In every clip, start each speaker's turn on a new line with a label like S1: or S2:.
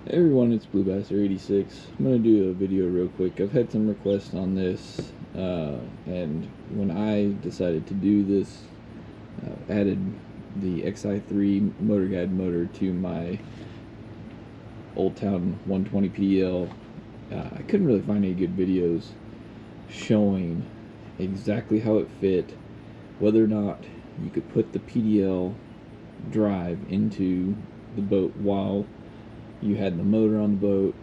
S1: Hey everyone, it's Blue Basser 86. I'm going to do a video real quick. I've had some requests on this, and when I decided to do this, added the XI3 Motorguide motor to my OldTown 120 PDL. I couldn't really find any good videos showing exactly how it fit, whether or not you could put the PDL drive into the boat while you had the motor on the boat.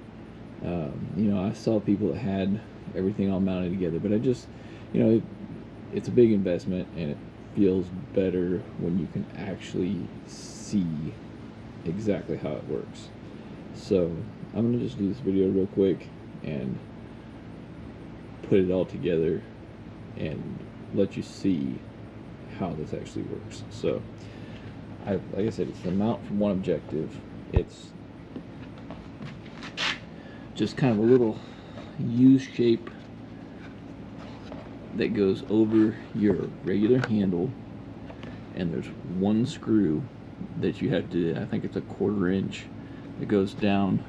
S1: I saw people that had everything all mounted together, but I just, it's a big investment, and it feels better when you can actually see exactly how it works. So I'm gonna just do this video real quick and put it all together and let you see how this actually works. So like I said, it's the mount from one objective. It's just kind of a little U shape that goes over your regular handle, and there's one screw that you have to, I think it's a 1/4 inch, that goes down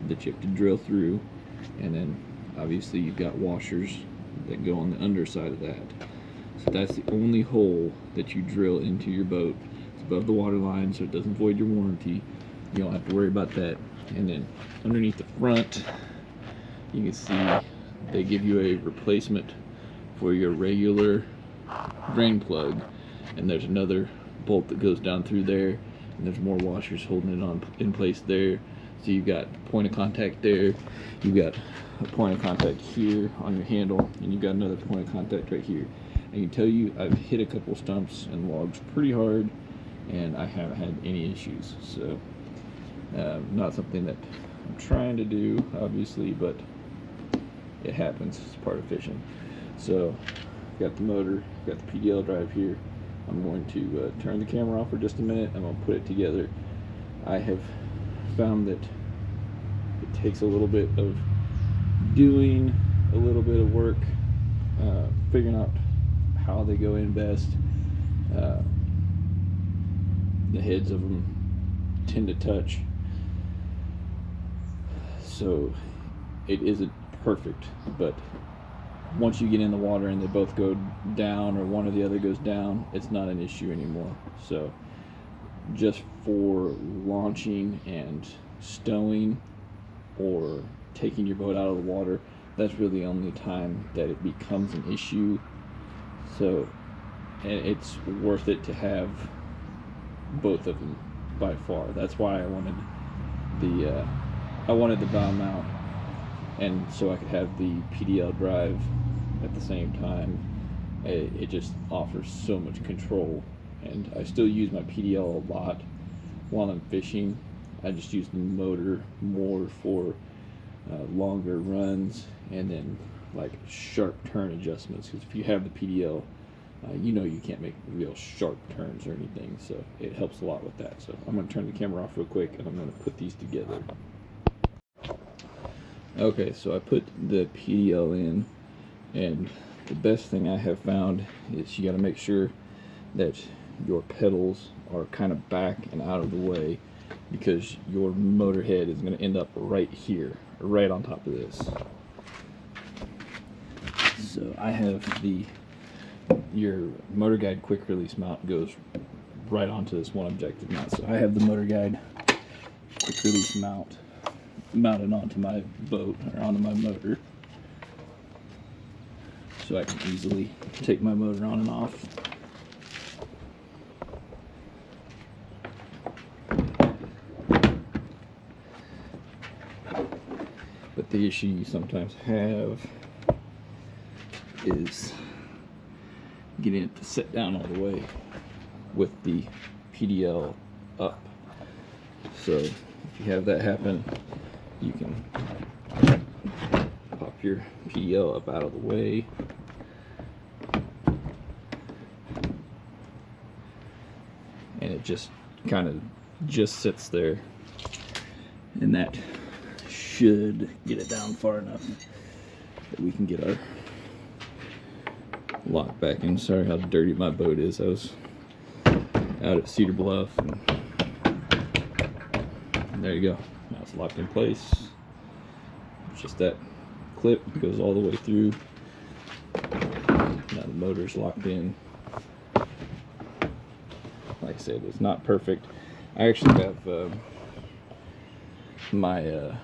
S1: that you have to drill through, and then obviously you've got washers that go on the underside of that. So that's the only hole that you drill into your boat. It's above the water line, so it doesn't void your warranty. You don't have to worry about that. And then underneath the front, you can see they give you a replacement for your regular drain plug, and there's another bolt that goes down through there, and there's more washers holding it in place there. So you've got point of contact there, you've got a point of contact here on your handle, and you've got another point of contact right here. I can tell you I've hit a couple stumps and logs pretty hard, and I haven't had any issues. So not something that I'm trying to do, obviously, but it happens. It's part of fishing. So got the motor, got the PDL drive here. I'm going to turn the camera off for just a minute. I'm going to put it together. I have found that it takes a little bit of doing a little bit of work, figuring out how they go in best. The heads of them tend to touch, so it isn't perfect, but once you get in the water and they both go down, or one or the other goes down, it's not an issue anymore. So just for launching and stowing or taking your boat out of the water, that's really the only time that it becomes an issue. So, and it's worth it to have both of them by far. That's why I wanted the bow mount, and so I could have the PDL drive at the same time. It just offers so much control, and I still use my PDL a lot while I'm fishing. I just use the motor more for longer runs, and then like sharp turn adjustments, because if you have the PDL, you can't make real sharp turns or anything, so it helps a lot with that. So I'm going to turn the camera off real quick, and I'm going to put these together. Okay, so I put the PDL in, and the best thing I have found is you got to make sure that your pedals are kind of back and out of the way, because your motor head is going to end up right here, right on top of this. So I have your Motorguide quick release mount goes right onto this one objective mount. So I have the Motorguide quick release mount mounted onto my boat, or onto my motor, so I can easily take my motor on and off. But the issue you sometimes have is getting it to sit down all the way with the PDL up. So if you have that happen, you can pop your PDL up out of the way, and it just kind of just sits there, and that should get it down far enough that we can get our lock back in. Sorry how dirty my boat is. I was out at Cedar Bluff, and there you go. Now it's locked in place. It's just that clip goes all the way through. Now the motor's locked in. Like I said, it's not perfect. I actually have my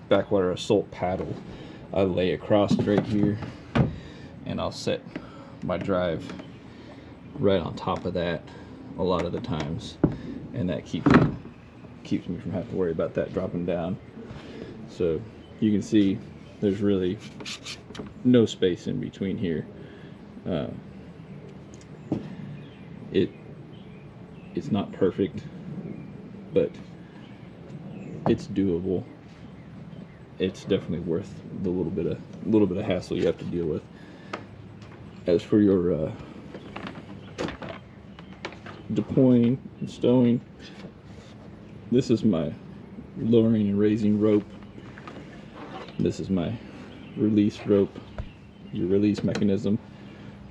S1: backwater assault paddle. I lay across right here, and I'll set my drive right on top of that a lot of the times, and that keeps me from having to worry about that dropping down. So you can see there's really no space in between here. It's not perfect, but it's doable. It's definitely worth the little bit of hassle you have to deal with. As for your deploying and stowing, this is my lowering and raising rope. This is my release rope. Your release mechanism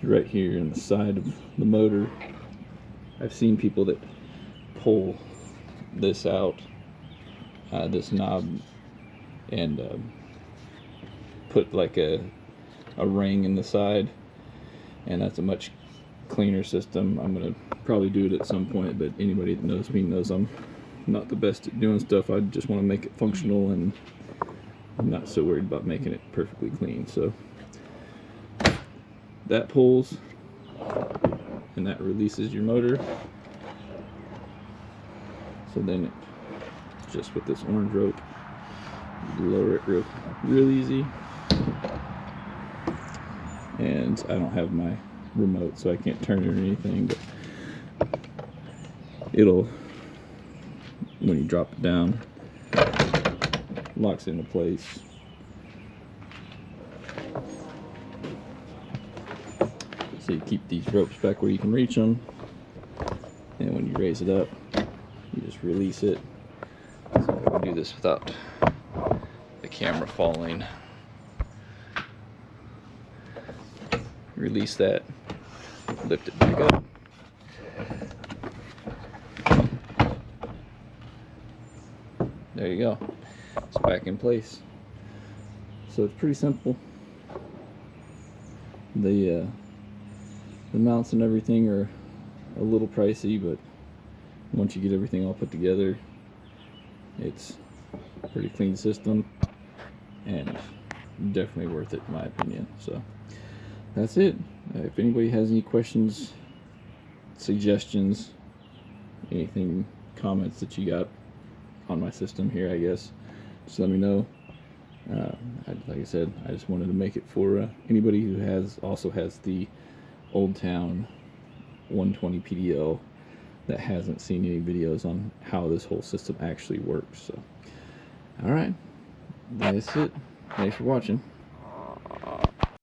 S1: is right here in the side of the motor. I've seen people that pull this out, this knob, and put like a ring in the side, and that's a much cleaner system. I'm gonna probably do it at some point, but anybody that knows me knows I'm not the best at doing stuff. I just want to make it functional, and I'm not so worried about making it perfectly clean. So that pulls, and that releases your motor. So then it, just with this orange rope, you lower it real easy. And I don't have my remote, so I can't turn it or anything, but it'll, when you drop it down, locks into place. So you keep these ropes back where you can reach them, and when you raise it up, you just release it. So I can do this without the camera falling. Release that, lift it back up. There you go. It's back in place. So it's pretty simple. The mounts and everything are a little pricey, but once you get everything all put together, it's a pretty clean system, and definitely worth it in my opinion. So that's it. If anybody has any questions, suggestions, anything, comments that you got on my system here, I guess, just let me know. Like I said, I just wanted to make it for anybody who also has the OldTown 120 PDL that hasn't seen any videos on how this whole system actually works. So, all right, that's it. Thanks for watching.